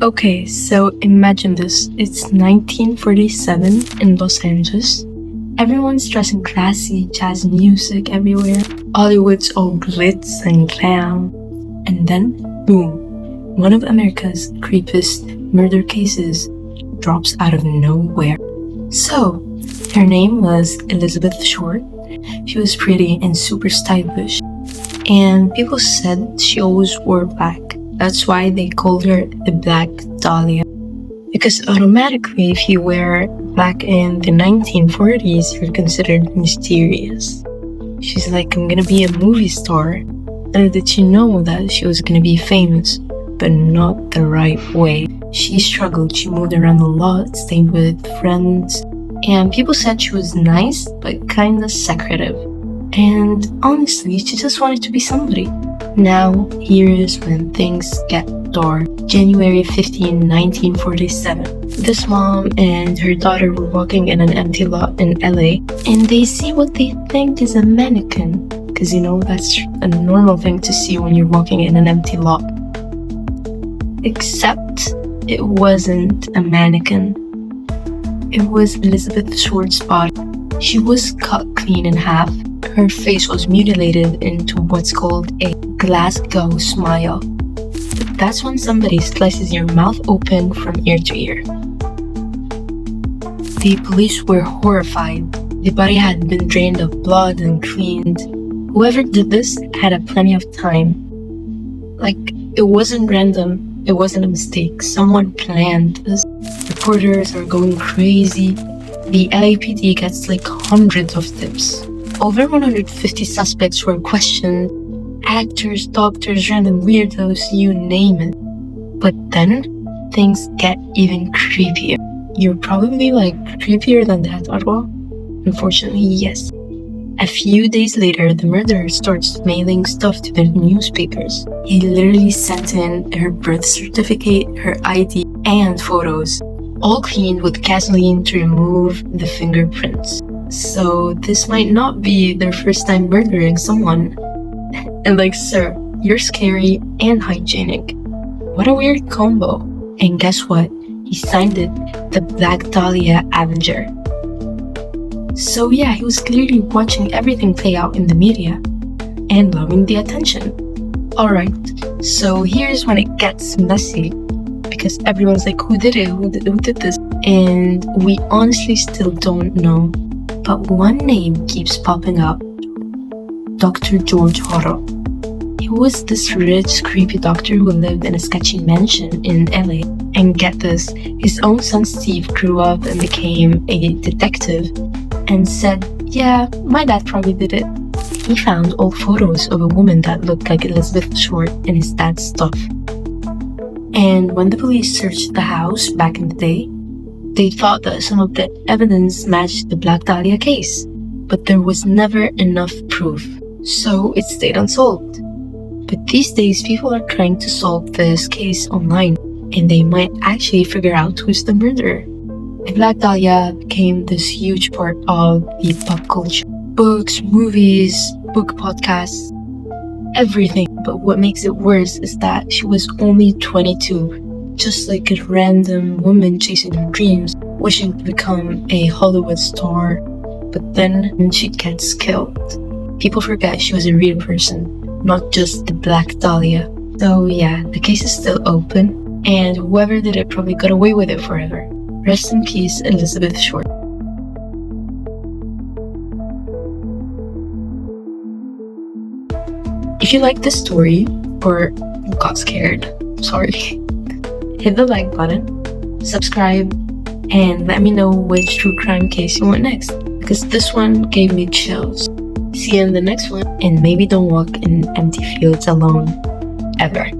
Okay, so imagine this. It's 1947 in Los Angeles. Everyone's dressing classy, jazz music everywhere. Hollywood's all glitz and glam. And then, boom, one of America's creepiest murder cases drops out of nowhere. So, her name was Elizabeth Short. She was pretty and super stylish. And people said she always wore black. That's why they called her the Black Dahlia. Because automatically, if you wear black in the 1940s, you're considered mysterious. She's like, I'm gonna be a movie star. Little did she know that she was gonna be famous, but not the right way. She struggled, she moved around a lot, stayed with friends, and people said she was nice, but kinda secretive. And honestly, she just wanted to be somebody. Now, here's when things get dark. January 15, 1947. This mom and her daughter were walking in an empty lot in LA, and they see what they think is a mannequin. Because that's a normal thing to see when you're walking in an empty lot. Except, it wasn't a mannequin. It was Elizabeth Short's body. She was cut clean in half. Her face was mutilated into what's called a Glasgow smile. That's when somebody slices your mouth open from ear to ear. The police were horrified. The body had been drained of blood and cleaned. Whoever did this had plenty of time. It wasn't random. It wasn't a mistake. Someone planned this. Reporters are going crazy. The LAPD gets hundreds of tips. Over 150 suspects were questioned. Actors, doctors, random weirdos, you name it. But then, things get even creepier. You're probably creepier than that, Arwa? Unfortunately, yes. A few days later, the murderer starts mailing stuff to the newspapers. He literally sent in her birth certificate, her ID, and photos, all cleaned with gasoline to remove the fingerprints. So this might not be their first time murdering someone. And sir, you're scary and hygienic. What a weird combo. And guess what? He signed it the Black Dahlia Avenger. So yeah, he was clearly watching everything play out in the media and loving the attention. Alright, so here's when it gets messy. Because everyone's like, who did it? Who did this? And we honestly still don't know. But one name keeps popping up. Dr. George Horo. He was this rich, creepy doctor who lived in a sketchy mansion in LA. And get this, his own son Steve grew up and became a detective and said, yeah, my dad probably did it. He found old photos of a woman that looked like Elizabeth Short in his dad's stuff. And when the police searched the house back in the day, they thought that some of the evidence matched the Black Dahlia case. But there was never enough proof, so it stayed unsolved. But these days, people are trying to solve this case online, and they might actually figure out who's the murderer. The Black Dahlia became this huge part of the pop culture. Books, movies, book podcasts, everything. But what makes it worse is that she was only 22, just like a random woman chasing her dreams, wishing to become a Hollywood star. But then she gets killed. People forget she was a real person, not just the Black Dahlia. So yeah, the case is still open, and whoever did it probably got away with it forever. Rest in peace, Elizabeth Short. If you liked this story, or got scared, sorry, hit the like button, subscribe, and let me know which true crime case you want next, because this one gave me chills. See you in the next one, and maybe don't walk in empty fields alone, ever.